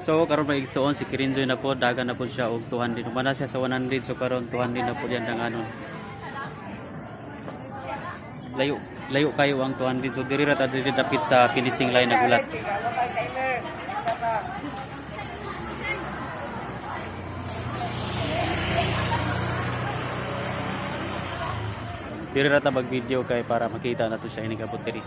So karon may igsoon si Kirinjoy na po, dagan na po siya og 200. Umana siya sa 100, so karon 200 na po yan ang anon. Layo kayo ang 200, so diri ra ta diri dapit sa finishing line na gulat. Diri ra ta mag-video kay para makita nato siya ini kabot diri.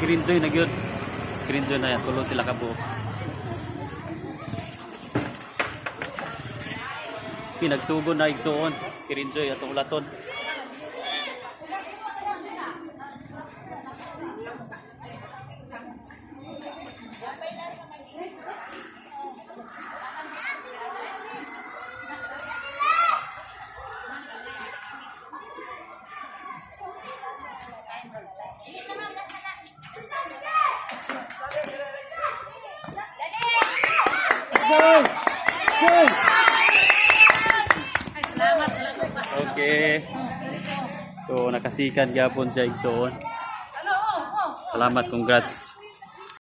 Screenjoy na gyud. Screenjoy na yan, tulo sila kabuo. Pinagsugon na igsuon. Screenjoy atong ulaton. Okay. So nakasikan gyapon siya igsoon. Salamat, congrats.